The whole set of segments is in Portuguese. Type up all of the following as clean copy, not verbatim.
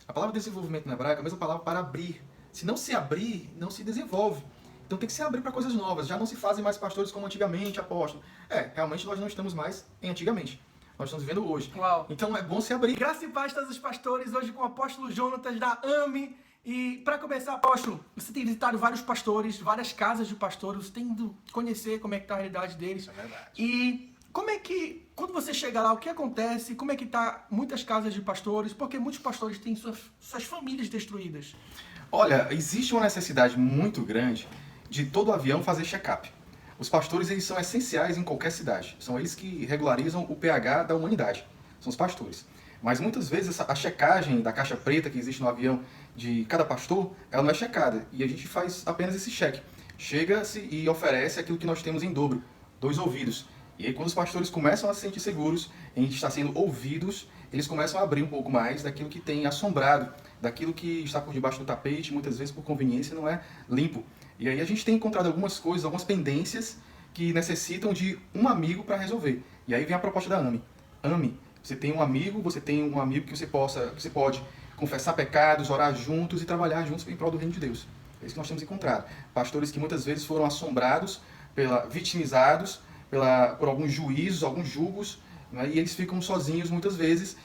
A palavra desenvolvimento no hebraico é a mesma palavra para abrir. Se não se abrir, não se desenvolve. Então tem que se abrir para coisas novas. Já não se fazem mais pastores como antigamente, apóstolo. Realmente nós não estamos mais em antigamente. Nós estamos vivendo hoje. Uau. Então é bom se abrir. Graça e paz a todos os pastores, hoje com o apóstolo Jonatas da AME. E para começar, apóstolo, você tem visitado vários pastores, várias casas de pastores, você tem ido conhecer como é que está a realidade deles. Isso é verdade. E como é que, quando você chega lá, o que acontece? Como é que tá muitas casas de pastores? Porque muitos pastores têm suas famílias destruídas. Olha, existe uma necessidade muito grande de todo avião fazer check-up. Os pastores, eles são essenciais em qualquer cidade. São eles que regularizam o pH da humanidade. São os pastores. Mas muitas vezes a checagem da caixa preta que existe no avião de cada pastor, ela não é checada. E a gente faz apenas esse cheque. Chega-se e oferece aquilo que nós temos em dobro, 2 ouvidos. E aí quando os pastores começam a se sentir seguros em estar sendo ouvidos, eles começam a abrir um pouco mais daquilo que tem assombrado, daquilo que está por debaixo do tapete, muitas vezes por conveniência não é limpo. E aí a gente tem encontrado algumas coisas, algumas pendências que necessitam de um amigo para resolver. E aí vem a proposta da AME. AME, você tem um amigo que você pode confessar pecados, orar juntos e trabalhar juntos em prol do reino de Deus. É isso que nós temos encontrado. Pastores que muitas vezes foram assombrados, vitimizados por alguns juízos, alguns julgos, né, e eles ficam sozinhos muitas vezes,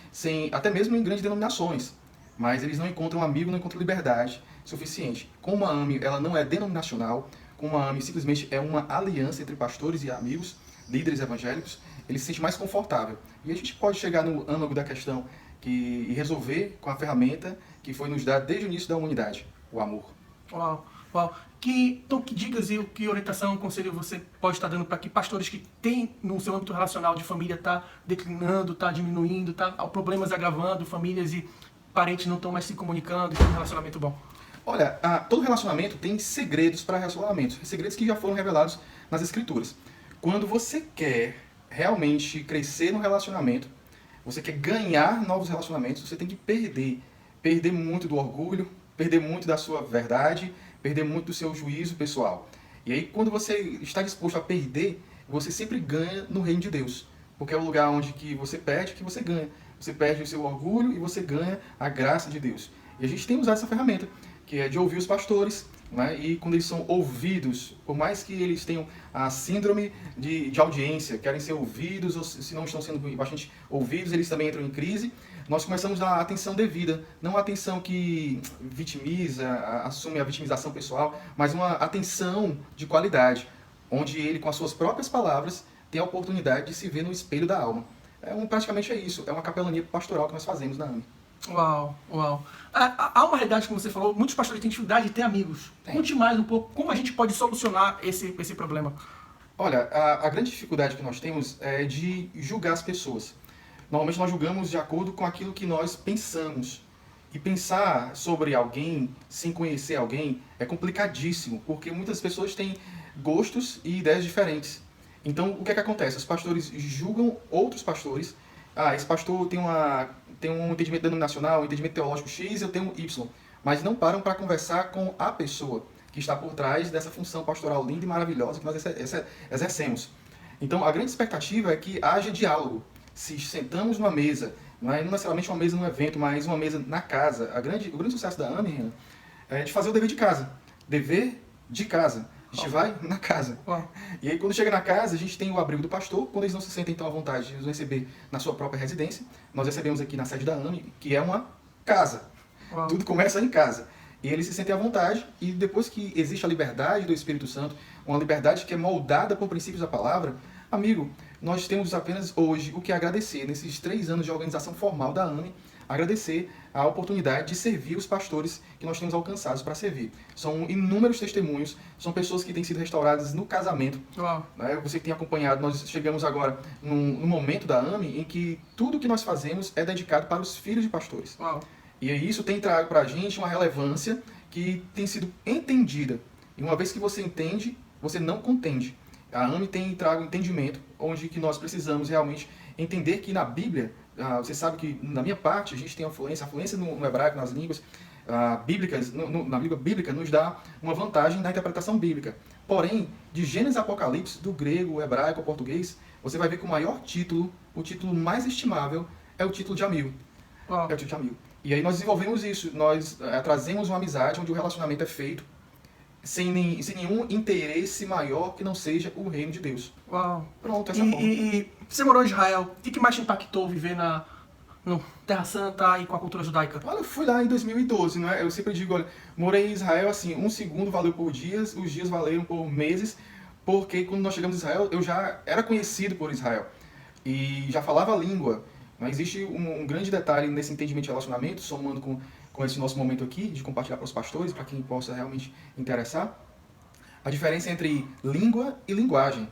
até mesmo em grandes denominações. Mas eles não encontram um amigo, não encontram liberdade suficiente. Como a AME ela não é denominacional, como a AME simplesmente é uma aliança entre pastores e amigos, líderes evangélicos, ele se sente mais confortável. E a gente pode chegar no âmago da questão e resolver com a ferramenta que foi nos dada desde o início da humanidade, o amor. Uau, uau. Então, que dicas e que orientação, conselho você pode estar dando para que pastores que têm no seu âmbito relacional de família está declinando, está diminuindo, está problemas agravando, famílias e parentes não estão mais se comunicando e tem um relacionamento bom? Olha, todo relacionamento tem segredos para relacionamentos, segredos que já foram revelados nas Escrituras. Quando você quer realmente crescer no relacionamento, você quer ganhar novos relacionamentos, você tem que perder muito do orgulho, perder muito da sua verdade, perder muito do seu juízo pessoal. E aí, quando você está disposto a perder, você sempre ganha no reino de Deus, porque é o lugar onde que você perde que você ganha. Você perde o seu orgulho e você ganha a graça de Deus. E a gente tem usado essa ferramenta, que é de ouvir os pastores, né? E quando eles são ouvidos, por mais que eles tenham a síndrome de audiência, querem ser ouvidos, ou se não estão sendo bastante ouvidos, eles também entram em crise, nós começamos a atenção devida, não a atenção que vitimiza, assume a vitimização pessoal, mas uma atenção de qualidade, onde ele, com as suas próprias palavras, tem a oportunidade de se ver no espelho da alma. Praticamente é isso, é uma capelania pastoral que nós fazemos na AME. Uau, uau. Há uma realidade, como você falou, muitos pastores têm dificuldade de ter amigos. Conte mais um pouco como a gente pode solucionar esse problema. Olha, a grande dificuldade que nós temos é de julgar as pessoas. Normalmente nós julgamos de acordo com aquilo que nós pensamos. E pensar sobre alguém, sem conhecer alguém, é complicadíssimo, porque muitas pessoas têm gostos e ideias diferentes. Então, o que é que acontece? Os pastores julgam outros pastores. Esse pastor tem um entendimento denominacional, um entendimento teológico X, eu tenho Y. Mas não param para conversar com a pessoa que está por trás dessa função pastoral linda e maravilhosa que nós exercemos. Então, a grande expectativa é que haja diálogo. Se sentamos numa mesa, não necessariamente uma mesa num evento, mas uma mesa na casa. O grande sucesso da AME é de fazer o dever de casa. Dever de casa. A gente vai na casa. E aí, quando chega na casa, a gente tem o abrigo do pastor. Quando eles não se sentem tão à vontade de nos receber na sua própria residência, nós recebemos aqui na sede da AME, que é uma casa. Tudo começa em casa. E eles se sentem à vontade, e depois que existe a liberdade do Espírito Santo, uma liberdade que é moldada por princípios da palavra, amigo, nós temos apenas hoje o que agradecer, nesses 3 anos de organização formal da AME, agradecer a oportunidade de servir os pastores que nós temos alcançados para servir. São inúmeros testemunhos, são pessoas que têm sido restauradas no casamento. Né? Você que tem acompanhado, nós chegamos agora num momento da AME em que tudo que nós fazemos é dedicado para os filhos de pastores. E isso tem trago para a gente uma relevância que tem sido entendida. E uma vez que você entende, você não contende. A AME tem trago entendimento, onde que nós precisamos realmente entender que na Bíblia, você sabe que na minha parte a gente tem a fluência no hebraico, nas línguas bíblicas, na língua bíblica nos dá uma vantagem na interpretação bíblica. Porém, de Gênesis a Apocalipse, do grego, hebraico ao português, você vai ver que o maior título, o título mais estimável, é o título de amigo. É o título de amigo. E aí nós desenvolvemos isso, nós trazemos uma amizade onde o relacionamento é feito sem nenhum interesse maior que não seja o reino de Deus. Uau. Pronto, essa forma. E você morou em Israel, o que mais te impactou viver no Terra Santa e com a cultura judaica? Olha, eu fui lá em 2012, não é? Eu sempre digo, olha, morei em Israel, assim, um segundo valeu por dias, os dias valeram por meses, porque quando nós chegamos em Israel, eu já era conhecido por Israel e já falava a língua. Mas existe um grande detalhe nesse entendimento de relacionamento, somando com esse nosso momento aqui, de compartilhar para os pastores, para quem possa realmente interessar, a diferença entre língua e linguagem.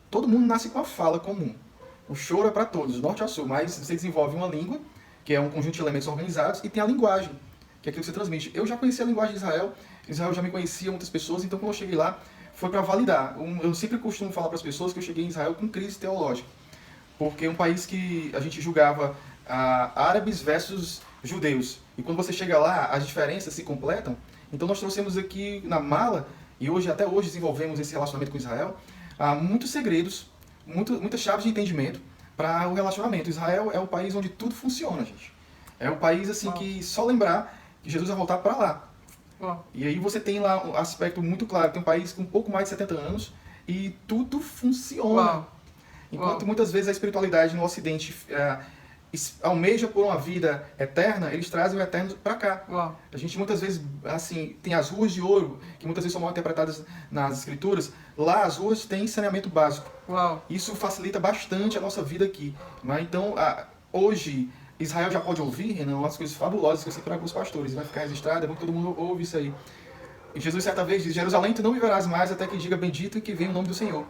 Todo mundo nasce com a fala comum. O choro é para todos, do norte ao sul, mas você desenvolve uma língua, que é um conjunto de elementos organizados, e tem a linguagem, que é aquilo que você transmite. Eu já conhecia a linguagem de Israel, Israel já me conhecia muitas pessoas, então quando eu cheguei lá, foi para validar. Eu sempre costumo falar para as pessoas que eu cheguei em Israel com crise teológica, porque é um país que a gente julgava árabes versus judeus, e quando você chega lá, as diferenças se completam. Então nós trouxemos aqui na mala, e até hoje desenvolvemos esse relacionamento com Israel, muitos segredos, muitas chaves de entendimento para o relacionamento. Israel é o país onde tudo funciona, gente. É o país assim que só lembrar que Jesus vai voltar para lá. E aí você tem lá um aspecto muito claro, tem um país com um pouco mais de 70 anos e tudo funciona. Enquanto muitas vezes a espiritualidade no Ocidente almeja por uma vida eterna, eles trazem o eterno para cá. A gente muitas vezes, assim, tem as ruas de ouro, que muitas vezes são mal interpretadas nas escrituras. Lá as ruas têm saneamento básico. Isso facilita bastante a nossa vida aqui. Né? Então, hoje, Israel já pode ouvir, Renan, umas coisas fabulosas que eu sempre trago para os pastores. Vai ficar registrado, é bom que todo mundo ouve isso aí. E Jesus certa vez diz, Jerusalém, tu não viverás mais até que diga bendito e que venha o nome do Senhor.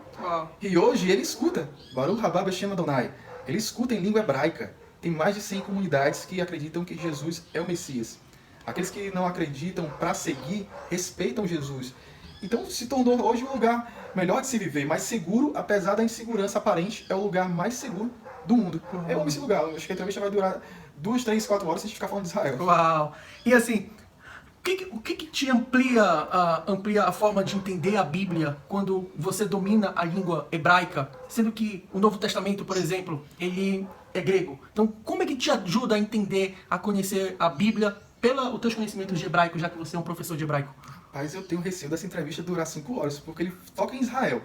E hoje ele escuta, Baruch Rabá Beshem Adonai. Ele escuta em língua hebraica. Tem mais de 100 comunidades que acreditam que Jesus é o Messias. Aqueles que não acreditam para seguir, respeitam Jesus. Então se tornou hoje um lugar melhor de se viver, mais seguro, apesar da insegurança aparente, é o lugar mais seguro do mundo. Eu amo esse lugar, acho que a entrevista vai durar 2, 3, 4 horas se a gente ficar falando de Israel. Uau! E assim, o que te amplia a forma de entender a Bíblia quando você domina a língua hebraica? Sendo que o Novo Testamento, por exemplo, ele é grego. Então, como é que te ajuda a entender, a conhecer a Bíblia pelos teus conhecimentos de hebraico, já que você é um professor de hebraico? Mas eu tenho receio dessa entrevista durar 5 horas, porque ele toca em Israel.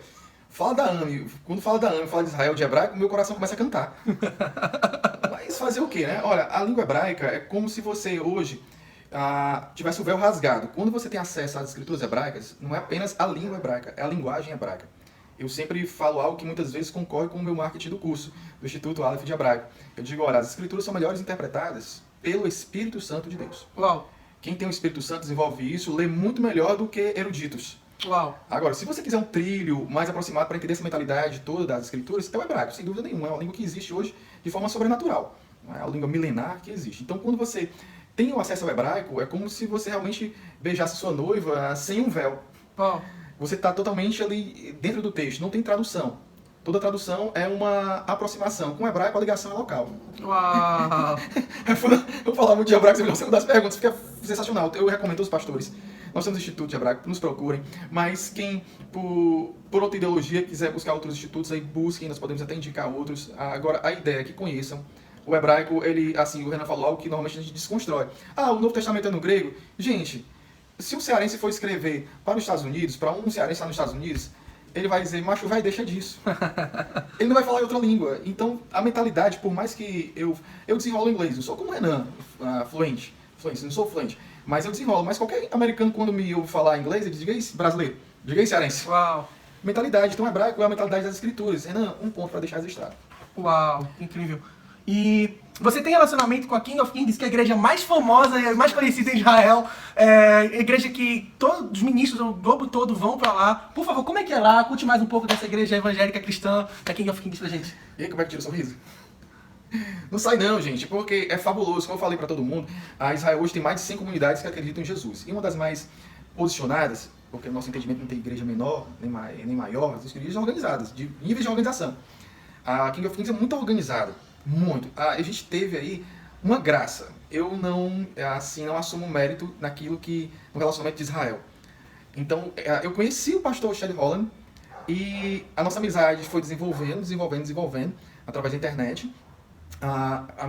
Fala da AME, quando fala da AME, fala de Israel, de hebraico, meu coração começa a cantar. Mas fazer o quê, né? Olha, a língua hebraica é como se você hoje tivesse o véu rasgado. Quando você tem acesso às escrituras hebraicas, não é apenas a língua hebraica, é a linguagem hebraica. Eu sempre falo algo que muitas vezes concorre com o meu marketing do curso, do Instituto Aleph de Hebraico. Eu digo, olha, as escrituras são melhores interpretadas pelo Espírito Santo de Deus. Uau! Quem tem o Espírito Santo desenvolve isso, lê muito melhor do que eruditos. Uau! Agora, se você quiser um trilho mais aproximado para entender essa mentalidade toda das escrituras, é o hebraico, sem dúvida nenhuma. É uma língua que existe hoje de forma sobrenatural. É a língua milenar que existe. Então, quando você tem o acesso ao hebraico, é como se você realmente beijasse sua noiva sem um véu. Uau! Você está totalmente ali dentro do texto, não tem tradução. Toda tradução é uma aproximação. Com o hebraico, a ligação é local. Uau! Vou falar muito de hebraico, você uma das perguntas, fica sensacional. Eu recomendo aos pastores. Nós temos o Instituto de Hebraico, nos procurem. Mas quem, por outra ideologia, quiser buscar outros institutos, aí busquem, nós podemos até indicar outros. Agora, a ideia é que conheçam. O hebraico, ele, assim, o Renan falou algo que normalmente a gente desconstrói. O Novo Testamento é no grego? Gente, se um cearense for escrever para os Estados Unidos, para um cearense lá nos Estados Unidos, ele vai dizer, macho, vai, deixa disso. Ele não vai falar em outra língua. Então, a mentalidade, por mais que eu desenrolo inglês, eu sou como o Renan, fluente, não sou fluente, mas eu desenrolo. Mas qualquer americano, quando me ouve falar inglês, ele diz, diga isso, brasileiro, diga isso, cearense. Uau! Mentalidade. Então, o hebraico é a mentalidade das escrituras. Renan, um ponto para deixar registrado. Uau, incrível. E você tem relacionamento com a King of Kings, que é a igreja mais famosa e mais conhecida em Israel, igreja que todos os ministros do globo todo vão pra lá. Por favor, como é que é lá? Conte mais um pouco dessa igreja evangélica cristã da King of Kings pra gente. E aí, como é que tira o sorriso? Não sai não, gente, porque é fabuloso. Como eu falei para todo mundo, a Israel hoje tem mais de 100 comunidades que acreditam em Jesus. E uma das mais posicionadas, porque o nosso entendimento não tem igreja menor, nem maior, as igrejas organizadas, de níveis de organização. A King of Kings é muito organizada. Muito. A gente teve aí uma graça. Eu não assumo mérito naquilo no relacionamento de Israel. Então, eu conheci o pastor Shelley Holland e a nossa amizade foi desenvolvendo, através da internet.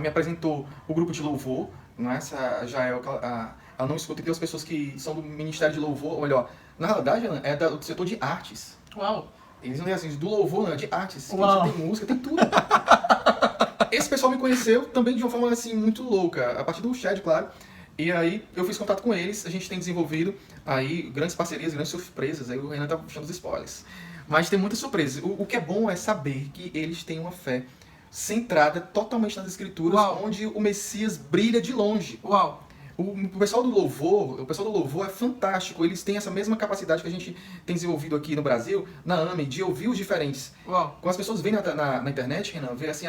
Me apresentou o grupo de louvor, não é? Essa Jael, ela não escuta. E tem as pessoas que são do Ministério de Louvor, ou melhor, na realidade, Ana, é do setor de artes. Uau! Eles não é assim, do louvor, não, é de artes. Uau. Tem música, tem tudo. Esse pessoal me conheceu também de uma forma assim muito louca, a partir do Shed, claro. E aí eu fiz contato com eles, a gente tem desenvolvido aí grandes parcerias, grandes surpresas. Aí o Renan tá puxando os spoilers. Mas tem muitas surpresas. O que é bom é saber que eles têm uma fé centrada totalmente nas escrituras, Uau. onde o Messias brilha de longe. Uau! O pessoal do louvor é fantástico. Eles têm essa mesma capacidade que a gente tem desenvolvido aqui no Brasil, na AME, de ouvir os diferentes. Uau! Quando as pessoas veem na internet, Renan, vê assim,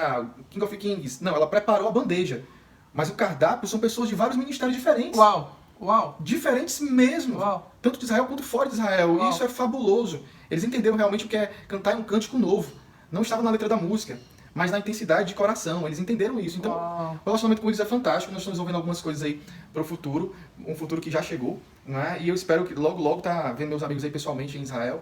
King of Kings. Não, ela preparou a bandeja. Mas o cardápio são pessoas de vários ministérios diferentes. Uau! Uau! Diferentes mesmo. Uau! Tanto de Israel quanto fora de Israel. Uau. E isso é fabuloso. Eles entenderam realmente o que é cantar um cântico novo. Não estava na letra da música, mas na intensidade de coração. Eles entenderam isso. Então, Uau. o relacionamento com eles é fantástico. Nós estamos desenvolvendo algumas coisas aí para o futuro. Um futuro que já chegou. Né? E eu espero que logo tá vendo meus amigos aí pessoalmente em Israel.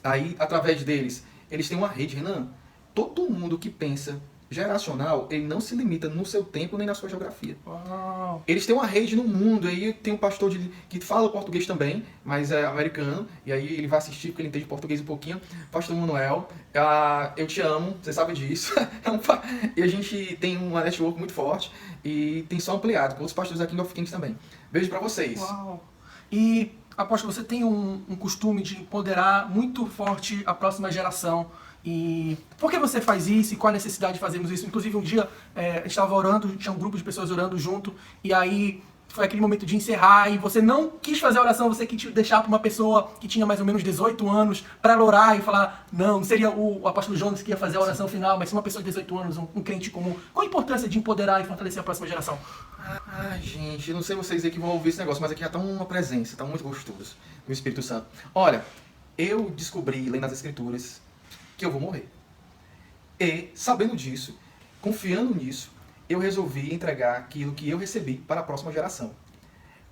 Aí, através deles, eles têm uma rede, Renan. Todo mundo que pensa geracional, ele não se limita no seu tempo nem na sua geografia. Uau! Eles têm uma rede no mundo, aí tem um pastor que fala português também, mas é americano, e aí ele vai assistir porque ele entende português um pouquinho. Pastor Manuel, eu te amo, você sabe disso. E a gente tem uma network muito forte e tem só ampliado com outros pastores aqui no King of Kings também. Beijo pra vocês. Uau! E, apóstolo, você tem um costume de empoderar muito forte a próxima geração. E por que você faz isso e qual a necessidade de fazermos isso? Inclusive, um dia a gente estava orando, tinha um grupo de pessoas orando junto, e aí foi aquele momento de encerrar, e você não quis fazer a oração, você quis deixar para uma pessoa que tinha mais ou menos 18 anos para ela orar e falar, não seria o apóstolo Jonas que ia fazer a oração final, mas sim uma pessoa de 18 anos, um crente comum. Qual a importância de empoderar e fortalecer a próxima geração? Gente, eu não sei vocês aí que vão ouvir esse negócio, mas aqui já tá uma presença, tá muito gostoso do Espírito Santo. Olha, eu descobri, lendo as Escrituras, que eu vou morrer. E, sabendo disso, confiando nisso, eu resolvi entregar aquilo que eu recebi para a próxima geração.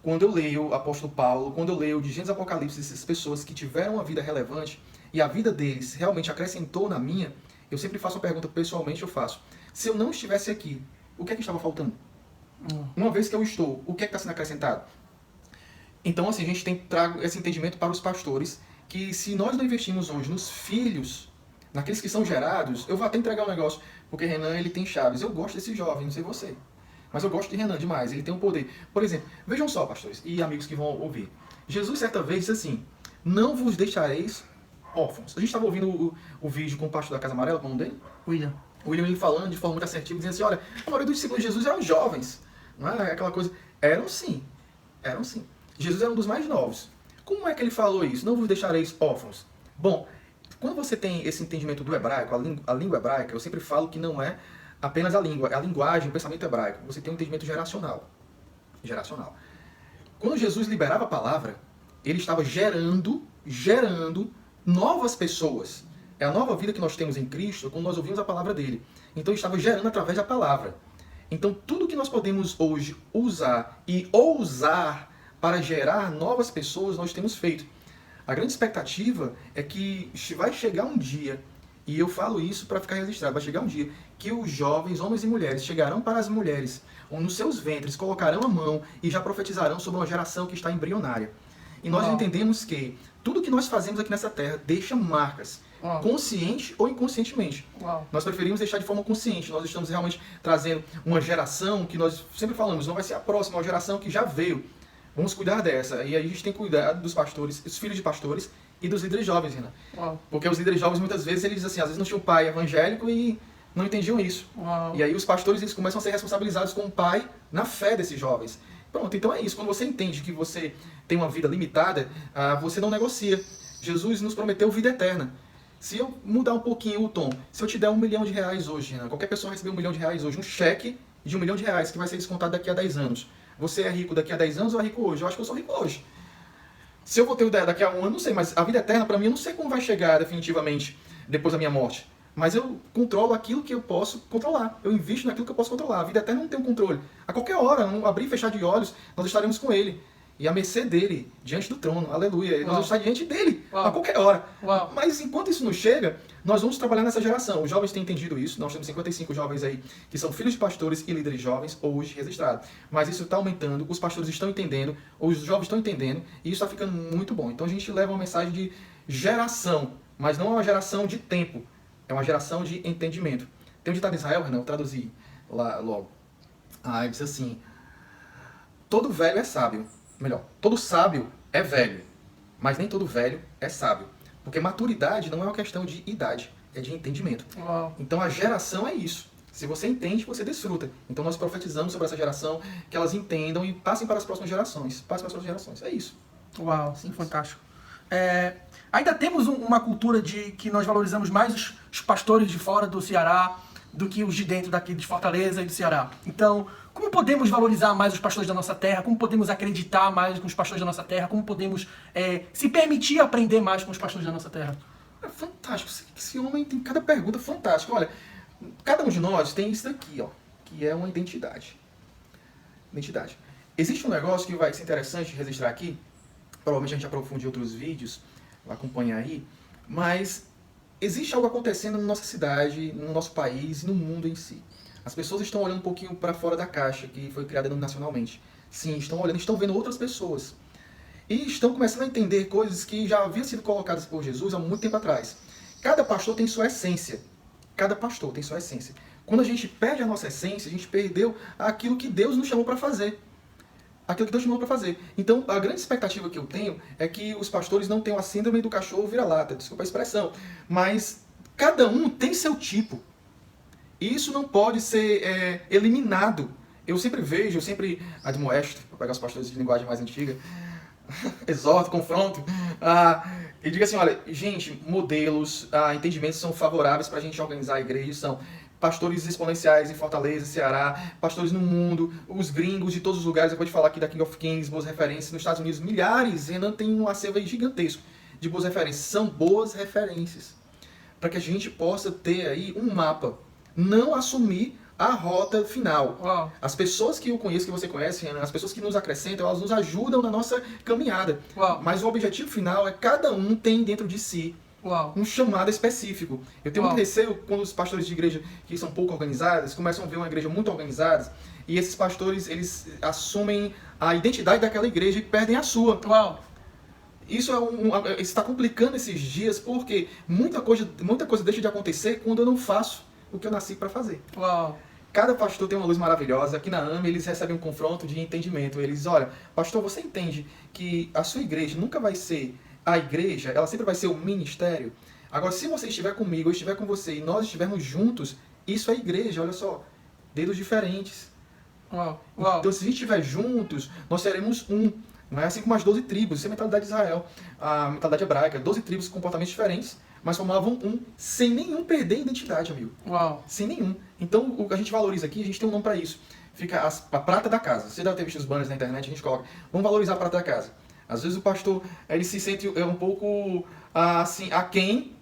Quando eu leio o apóstolo Paulo, quando eu leio de Gênesis e Apocalipse, essas pessoas que tiveram uma vida relevante e a vida deles realmente acrescentou na minha, eu sempre faço uma pergunta, pessoalmente eu faço. Se eu não estivesse aqui, o que é que estava faltando? Uma vez que eu estou, o que é que está sendo acrescentado? Então, assim, a gente tem que trazer esse entendimento para os pastores, que se nós não investirmos hoje nos filhos, naqueles que são gerados, eu vou até entregar um negócio, porque Renan, ele tem chaves. Eu gosto desse jovem, não sei você. Mas eu gosto de Renan demais, ele tem um poder. Por exemplo, vejam só, pastores e amigos que vão ouvir. Jesus, certa vez, disse assim, não vos deixareis órfãos. A gente estava ouvindo o vídeo com o pastor da Casa Amarela, com o nome dele? William. O William ele falando de forma muito assertiva, dizendo assim, olha, a maioria dos discípulos de Jesus eram jovens. Não é aquela coisa... Eram sim. Jesus era um dos mais novos. Como é que ele falou isso? Não vos deixareis órfãos. Bom, quando você tem esse entendimento do hebraico, a língua hebraica, eu sempre falo que não é apenas a língua, é a linguagem, o pensamento hebraico. Você tem um entendimento geracional. Quando Jesus liberava a palavra, ele estava gerando novas pessoas. É a nova vida que nós temos em Cristo quando nós ouvimos a palavra dele. Então ele estava gerando através da palavra. Então tudo que nós podemos hoje usar e ousar para gerar novas pessoas, nós temos feito. A grande expectativa é que vai chegar um dia, e eu falo isso para ficar registrado, vai chegar um dia que os jovens, homens e mulheres, chegarão para as mulheres, onde nos seus ventres colocarão a mão e já profetizarão sobre uma geração que está embrionária. E nós entendemos que tudo que nós fazemos aqui nessa terra deixa marcas, consciente ou inconscientemente. Nós preferimos deixar de forma consciente, nós estamos realmente trazendo uma geração que nós sempre falamos, não vai ser a próxima, uma geração que já veio. Vamos cuidar dessa. E aí a gente tem que cuidar dos pastores, dos filhos de pastores e dos líderes jovens, Renan. Porque os líderes jovens, muitas vezes, eles assim, às vezes não tinham pai evangélico e não entendiam isso. E aí os pastores, eles começam a ser responsabilizados com o pai na fé desses jovens. Pronto, então é isso. Quando você entende que você tem uma vida limitada, você não negocia. Jesus nos prometeu vida eterna. Se eu mudar um pouquinho o tom, se eu te der R$1 milhão hoje, Renan, qualquer pessoa receber R$1 milhão hoje, um cheque de R$1 milhão que vai ser descontado daqui a 10 anos. Você é rico daqui a 10 anos ou é rico hoje? Eu acho que eu sou rico hoje. Se eu vou ter ideia daqui a 1 ano, não sei, mas a vida eterna, para mim, eu não sei como vai chegar definitivamente depois da minha morte. Mas eu controlo aquilo que eu posso controlar. Eu invisto naquilo que eu posso controlar. A vida eterna não tem um controle. A qualquer hora, um abrir e fechar de olhos, nós estaremos com ele. e à mercê dele, diante do trono. Aleluia. Nós vamos estar diante dele Uau. a qualquer hora. Uau. Mas enquanto isso não chega, nós vamos trabalhar nessa geração. Os jovens têm entendido isso. Nós temos 55 jovens aí que são filhos de pastores e líderes jovens hoje registrados. Mas isso está aumentando, os pastores estão entendendo, os jovens estão entendendo, e isso está ficando muito bom. Então a gente leva uma mensagem de geração, mas não é uma geração de tempo, é uma geração de entendimento. Tem um ditado em Israel, Renan, eu traduzi lá logo. Ele diz assim: todo velho é sábio. Melhor, todo sábio é velho, mas nem todo velho é sábio. Porque maturidade não é uma questão de idade, é de entendimento. Uau. Então a geração é isso. Se você entende, você desfruta. Então nós profetizamos sobre essa geração, que elas entendam e passem para as próximas gerações. Passem para as próximas gerações. É isso. Uau, sim, fantástico. Ainda temos uma cultura de que nós valorizamos mais os pastores de fora do Ceará do que os de dentro daqui de Fortaleza e do Ceará. Então, como podemos valorizar mais os pastores da nossa terra? Como podemos acreditar mais com os pastores da nossa terra? Como podemos se permitir aprender mais com os pastores da nossa terra? É fantástico. Esse homem tem cada pergunta fantástica. Olha, cada um de nós tem isso daqui, ó, que é uma identidade. Identidade. Existe um negócio que vai ser interessante registrar aqui. Provavelmente a gente aprofunde em outros vídeos, vai acompanhar aí. Mas existe algo acontecendo na nossa cidade, no nosso país e no mundo em si. As pessoas estão olhando um pouquinho para fora da caixa que foi criada nacionalmente. Sim, estão olhando, estão vendo outras pessoas. E estão começando a entender coisas que já haviam sido colocadas por Jesus há muito tempo atrás. Cada pastor tem sua essência. Cada pastor tem sua essência. Quando a gente perde a nossa essência, a gente perdeu aquilo que Deus nos chamou para fazer. Aquilo que Deus chamou para fazer. Então, a grande expectativa que eu tenho é que os pastores não tenham a síndrome do cachorro vira-lata, desculpa a expressão, mas cada um tem seu tipo. E isso não pode ser eliminado. Eu sempre vejo, eu sempre admoesto, para pegar os pastores de linguagem mais antiga, exorto, confronto, e digo assim: olha, gente, modelos, entendimentos são favoráveis para a gente organizar a igreja, são pastores exponenciais em Fortaleza, Ceará, pastores no mundo, os gringos de todos os lugares. Eu vou te falar aqui da King of Kings, boas referências. Nos Estados Unidos, milhares. Renan tem um acervo aí gigantesco de boas referências. São boas referências. Para que a gente possa ter aí um mapa. Não assumir a rota final. Uau. As pessoas que eu conheço, que você conhece, Renan, as pessoas que nos acrescentam, elas nos ajudam na nossa caminhada. Uau. Mas o objetivo final é cada um tem dentro de si Uau. um chamado específico. Eu tenho muito receio quando os pastores de igreja que são pouco organizados começam a ver uma igreja muito organizada e esses pastores, eles assumem a identidade daquela igreja e perdem a sua. Uau. Isso está complicando esses dias porque muita coisa deixa de acontecer quando eu não faço o que eu nasci para fazer. Uau. Cada pastor tem uma luz maravilhosa. Aqui na AME eles recebem um confronto de entendimento. Eles, olha, pastor, você entende que a sua igreja nunca vai ser a igreja, ela sempre vai ser o ministério. Agora, se você estiver comigo, eu estiver com você e nós estivermos juntos, isso é igreja, olha só, dedos diferentes. Uau. Uau. Então, se a gente estiver juntos, nós seremos um. Não é assim como as 12 tribos, isso é a mentalidade de Israel, a mentalidade hebraica, 12 tribos com comportamentos diferentes, mas formavam um, sem nenhum perder a identidade, amigo. Uau. Sem nenhum. Então, o que a gente valoriza aqui, a gente tem um nome para isso. Fica a prata da casa. Você deve ter visto os banners na internet, a gente coloca, vamos valorizar a prata da casa. Às vezes o pastor, ele se sente um pouco assim, aquém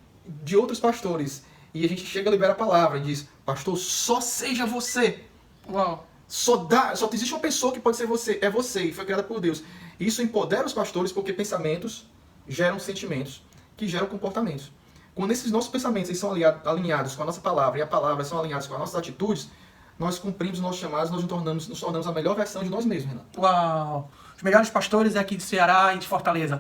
de outros pastores. E a gente chega a liberar a palavra e diz: pastor, só seja você. Uau. Só existe uma pessoa que pode ser você. É você e foi criada por Deus. Isso empodera os pastores porque pensamentos geram sentimentos que geram comportamentos. Quando esses nossos pensamentos eles são alinhados com a nossa palavra e a palavra são alinhados com as nossas atitudes, nós cumprimos os nossos chamados, nós nos tornamos a melhor versão de nós mesmos, Renan. Uau. Os melhores pastores aqui de Ceará e de Fortaleza.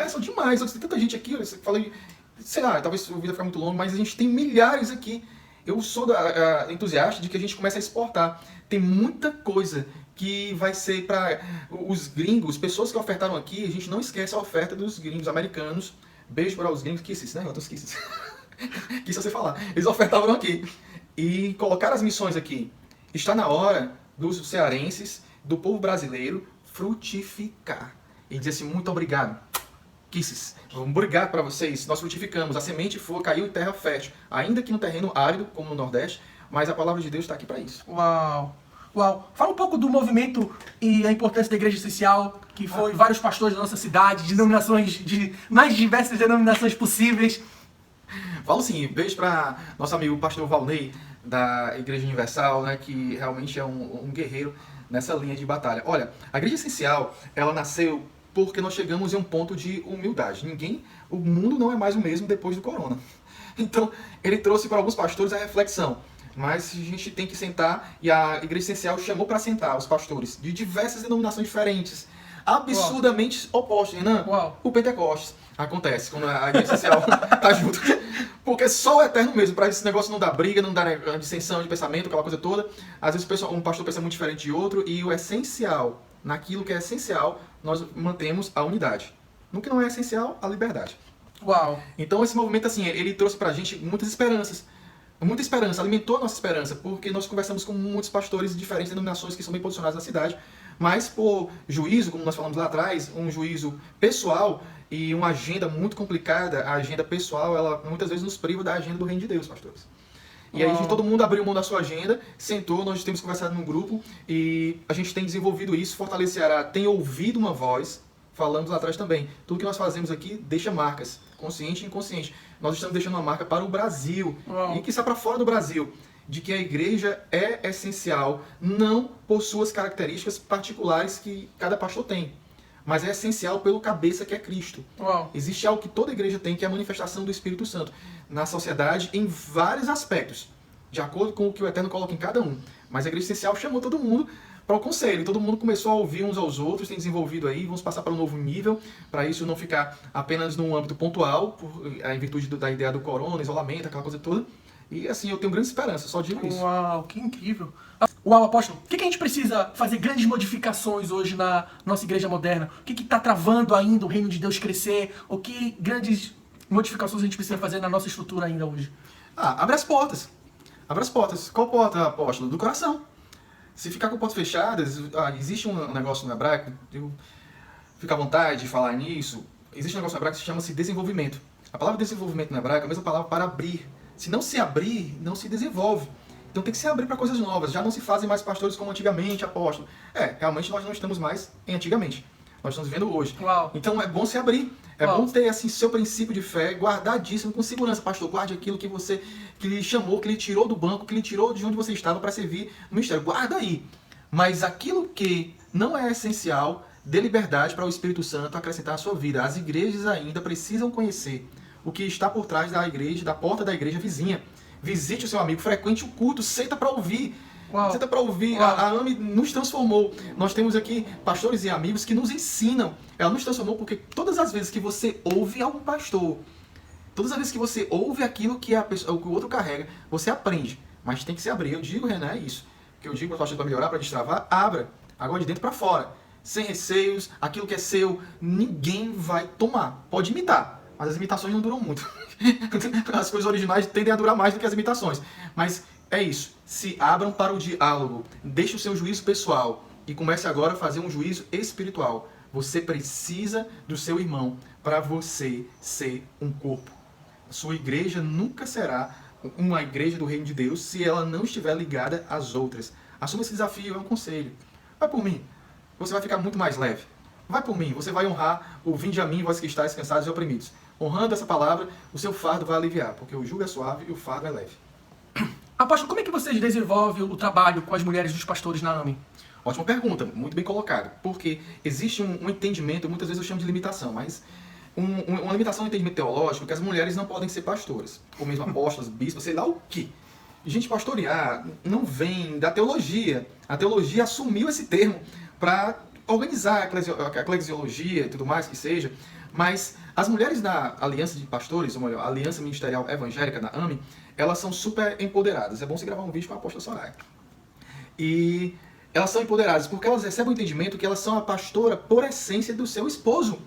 São demais. Tem tanta gente aqui, você falei, sei lá, talvez o vídeo fique muito longo, mas a gente tem milhares aqui. Eu sou entusiasta de que a gente comece a exportar. Tem muita coisa que vai ser para os gringos, pessoas que ofertaram aqui. A gente não esquece a oferta dos gringos americanos. Beijo para os gringos, kisses, né? Outros kisses. Quis você falar. Eles ofertavam aqui. E colocar as missões aqui. Está na hora dos cearenses, do povo brasileiro, frutificar. E dizer assim: muito obrigado. Kisses, obrigado para vocês. Nós frutificamos. A semente caiu em terra fértil. Ainda que no terreno árido, como no Nordeste, mas a palavra de Deus está aqui para isso. Uau. Uau. Fala um pouco do movimento e a importância da igreja essencial, que foi vários pastores da nossa cidade, denominações, de mais diversas denominações possíveis. Falo sim, beijo para nosso amigo pastor Valnei, da Igreja Universal, né, que realmente é um guerreiro nessa linha de batalha. Olha, a igreja essencial, ela nasceu porque nós chegamos em um ponto de humildade. O mundo não é mais o mesmo depois do corona. Então, ele trouxe para alguns pastores a reflexão. Mas a gente tem que sentar, e a igreja essencial chamou para sentar os pastores de diversas denominações diferentes, absurdamente opostas. Renan, o Pentecostes acontece quando a igreja essencial tá junto. Porque só o eterno mesmo, para esse negócio não dar briga, não dar dissensão de pensamento, aquela coisa toda. Às vezes um pastor pensa muito diferente de outro, e o essencial, naquilo que é essencial, nós mantemos a unidade. No que não é essencial, a liberdade. Uau! Então esse movimento, assim, ele trouxe pra gente muitas esperanças. Muita esperança, alimentou a nossa esperança, porque nós conversamos com muitos pastores de diferentes denominações que são bem posicionados na cidade, mas por juízo, como nós falamos lá atrás, um juízo pessoal e uma agenda muito complicada, a agenda pessoal, ela muitas vezes nos priva da agenda do reino de Deus, pastores. E aí todo mundo abriu mão da sua agenda, sentou, nós temos conversado num grupo e a gente tem desenvolvido isso. Fortaleza Ceará tem ouvido uma voz, falamos lá atrás também. Tudo que nós fazemos aqui deixa marcas, consciente e inconsciente. Nós estamos deixando uma marca para o Brasil e que está para fora do Brasil, de que a igreja é essencial, não por suas características particulares que cada pastor tem, mas é essencial pelo cabeça que é Cristo. Existe algo que toda igreja tem, que é a manifestação do Espírito Santo na sociedade em vários aspectos, de acordo com o que o Eterno coloca em cada um. Mas a igreja essencial chamou todo mundo para o conselho, todo mundo começou a ouvir uns aos outros, tem desenvolvido aí, vamos passar para um novo nível, para isso não ficar apenas num âmbito pontual, em virtude da ideia do corona, isolamento, aquela coisa toda. E assim, eu tenho grande esperança, só digo isso. Uau, que incrível. Uau, apóstolo, o que a gente precisa fazer grandes modificações hoje na nossa igreja moderna? O que está travando ainda o reino de Deus crescer? O que grandes modificações a gente precisa fazer na nossa estrutura ainda hoje? Abre as portas. Abre as portas. Qual porta, apóstolo? Do coração. Se ficar com portas fechadas, existe um negócio no hebraico, fica à vontade de falar nisso, existe um negócio no hebraico que chama-se desenvolvimento. A palavra desenvolvimento no hebraico é a mesma palavra para abrir. Se não se abrir, não se desenvolve. Então tem que se abrir para coisas novas. Já não se fazem mais pastores como antigamente, apóstolo. Realmente nós não estamos mais em antigamente. Nós estamos vivendo hoje. Uau. Então é bom se abrir. É bom ter assim, seu princípio de fé guardadíssimo, com segurança. Pastor, guarde aquilo que lhe chamou, que lhe tirou do banco, que lhe tirou de onde você estava para servir no ministério. Guarda aí. Mas aquilo que não é essencial, dê liberdade para o Espírito Santo acrescentar à sua vida. As igrejas ainda precisam conhecer o que está por trás da igreja, da porta da igreja vizinha. Visite o seu amigo, frequente o culto, senta para ouvir. Senta para ouvir. A AME nos transformou. Nós temos aqui pastores e amigos que nos ensinam. Ela nos transformou porque todas as vezes que você ouve algum pastor, todas as vezes que você ouve aquilo que o outro carrega, você aprende. Mas tem que se abrir. Eu digo, Renan, é isso. Que eu digo para o pastor para melhorar, para destravar, abra. Agora de dentro para fora. Sem receios, aquilo que é seu, ninguém vai tomar. Pode imitar, mas as imitações não duram muito. As coisas originais tendem a durar mais do que as imitações. Mas é isso. Se abram para o diálogo. Deixe o seu juízo pessoal e comece agora a fazer um juízo espiritual. Você precisa do seu irmão para você ser um corpo. A sua igreja nunca será uma igreja do reino de Deus se ela não estiver ligada às outras. Assuma esse desafio, é um conselho. Vai por mim. Você vai ficar muito mais leve. Vai por mim. Você vai honrar o vinde a mim, vós que estáis cansados e oprimidos. Honrando essa palavra, o seu fardo vai aliviar, porque o jugo é suave e o fardo é leve. Apóstolo, como é que vocês desenvolvem o trabalho com as mulheres dos pastores na AME? Ótima pergunta, muito bem colocada. Porque existe um entendimento, muitas vezes eu chamo de limitação, mas uma limitação no entendimento teológico que as mulheres não podem ser pastoras. Ou mesmo apóstolas, bispas, sei lá o quê. Gente, pastorear não vem da teologia. A teologia assumiu esse termo para organizar a eclesiologia e tudo mais que seja. Mas as mulheres da Aliança de Pastores, ou melhor, Aliança Ministerial Evangélica da AME, elas são super empoderadas. É bom você gravar um vídeo com a apóstola Soraya. E elas são empoderadas porque elas recebem o entendimento que elas são a pastora por essência do seu esposo.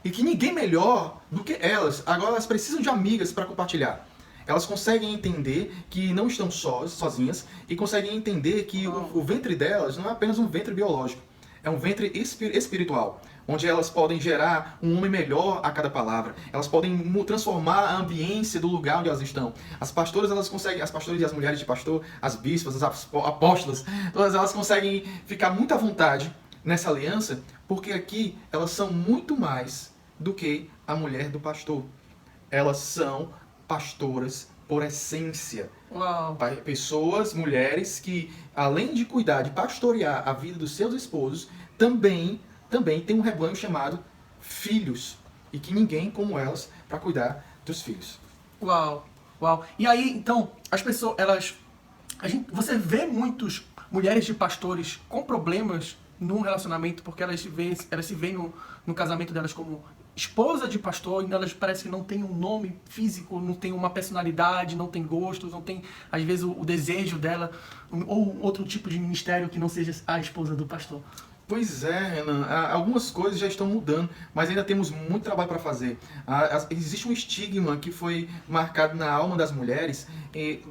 E que ninguém melhor do que elas. Agora elas precisam de amigas para compartilhar. Elas conseguem entender que não estão sozinhas e conseguem entender que o ventre delas não é apenas um ventre biológico. É um ventre espiritual, onde elas podem gerar um homem melhor a cada palavra. Elas podem transformar a ambiência do lugar onde elas estão. As pastoras, elas conseguem, as pastoras e as mulheres de pastor, as bispas, as apóstolas, todas elas conseguem ficar muito à vontade nessa aliança, porque aqui elas são muito mais do que a mulher do pastor. Elas são pastoras por essência. Uau. Pessoas, mulheres que, além de cuidar, de pastorear a vida dos seus esposos, também tem um rebanho chamado filhos. E que ninguém como elas para cuidar dos filhos. Uau, uau. E aí, então, as pessoas, você vê muitas mulheres de pastores com problemas num relacionamento porque elas se veem no casamento delas como esposa de pastor, e elas parece que não tem um nome físico, não tem uma personalidade, não tem gostos, não tem, às vezes, o desejo dela, ou outro tipo de ministério que não seja a esposa do pastor. Pois é, Renan. Algumas coisas já estão mudando, mas ainda temos muito trabalho para fazer. Existe um estigma que foi marcado na alma das mulheres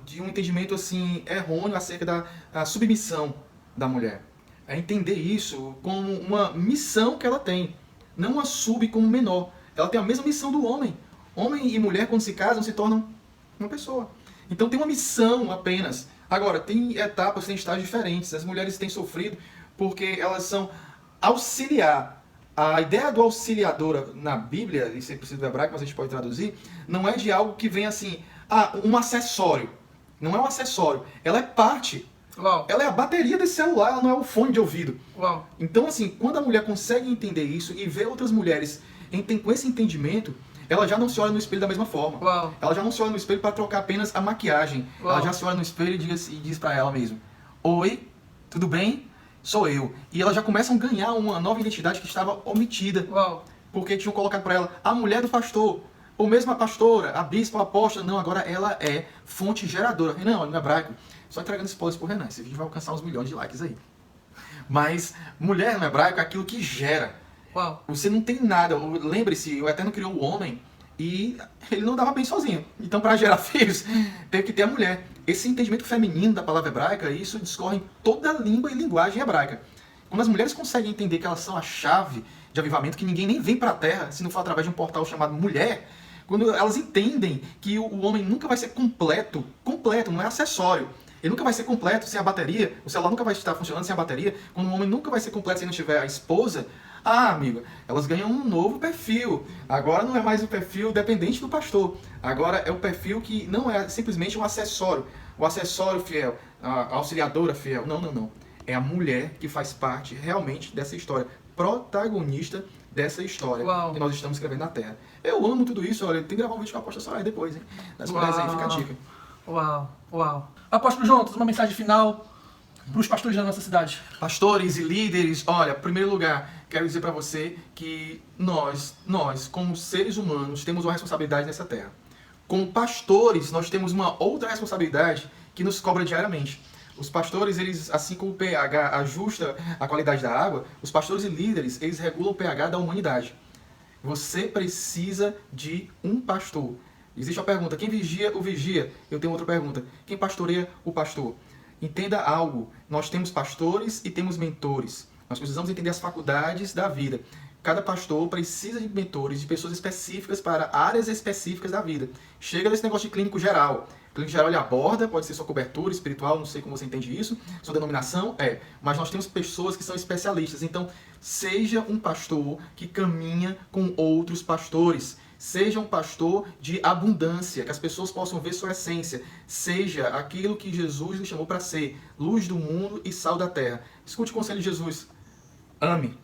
de um entendimento assim errôneo acerca da submissão da mulher. É entender isso como uma missão que ela tem, não a sub como menor. Ela tem a mesma missão do homem. Homem e mulher, quando se casam, se tornam uma pessoa. Então tem uma missão apenas. Agora, tem etapas, tem estágios diferentes. As mulheres têm sofrido porque elas são auxiliar. A ideia do auxiliadora na Bíblia, e sempre precisa do hebraico, mas a gente pode traduzir, não é de algo que vem assim, um acessório. Não é um acessório. Ela é parte. Uau. Ela é a bateria desse celular, ela não é o fone de ouvido. Uau. Então, assim, quando a mulher consegue entender isso e ver outras mulheres com esse entendimento, ela já não se olha no espelho da mesma forma. Uau. Ela já não se olha no espelho para trocar apenas a maquiagem. Uau. Ela já se olha no espelho e diz para ela mesma: oi, tudo bem? Sou eu. E elas já começam a ganhar uma nova identidade que estava omitida. Uau. Porque tinham colocado para ela a mulher do pastor, ou mesmo a pastora, a bispa, a apóstola. Não, agora ela é fonte geradora. Renan, olha no hebraico. Só entregando spoilers pro Renan. Esse vídeo vai alcançar uns milhões de likes aí. Mas mulher no hebraico é aquilo que gera. Uau. Você não tem nada. Lembre-se, o Eterno criou o homem e ele não dava bem sozinho. Então, para gerar filhos, teve que ter a mulher. Esse entendimento feminino da palavra hebraica, isso discorre em toda a língua e linguagem hebraica. Quando as mulheres conseguem entender que elas são a chave de avivamento, que ninguém nem vem para a terra se não for através de um portal chamado mulher, quando elas entendem que o homem nunca vai ser completo, não é acessório. Ele nunca vai ser completo sem a bateria, o celular nunca vai estar funcionando sem a bateria, quando o homem nunca vai ser completo se não tiver a esposa. Amiga, elas ganham um novo perfil. Agora não é mais o perfil dependente do pastor. Agora é o perfil que não é simplesmente um acessório. O acessório fiel, a auxiliadora fiel. Não. É a mulher que faz parte realmente dessa história. Protagonista dessa história. Uau. Que nós estamos escrevendo na Terra. Eu amo tudo isso. Olha, tem que gravar um vídeo com a Apóstola Soraya depois, hein? Das mulheres aí, fica a dica. Uau, uau. Apóstolo Jonas, uma mensagem final para os pastores da nossa cidade. Pastores e líderes, olha, em primeiro lugar, quero dizer para você que nós, como seres humanos, temos uma responsabilidade nessa terra. Como pastores, nós temos uma outra responsabilidade que nos cobra diariamente. Os pastores, eles, assim como o pH ajusta a qualidade da água, os pastores e líderes, eles regulam o pH da humanidade. Você precisa de um pastor. Existe uma pergunta: quem vigia o vigia? Eu tenho outra pergunta: quem pastoreia o pastor? Entenda algo: nós temos pastores e temos mentores. Nós precisamos entender as faculdades da vida. Cada pastor precisa de mentores, de pessoas específicas para áreas específicas da vida. Chega desse negócio de clínico geral. O clínico geral ele aborda, pode ser sua cobertura espiritual, não sei como você entende isso, sua denominação mas nós temos pessoas que são especialistas. Então, seja um pastor que caminha com outros pastores. Seja um pastor de abundância, que as pessoas possam ver sua essência. Seja aquilo que Jesus lhe chamou para ser, luz do mundo e sal da terra. Escute o conselho de Jesus: ame.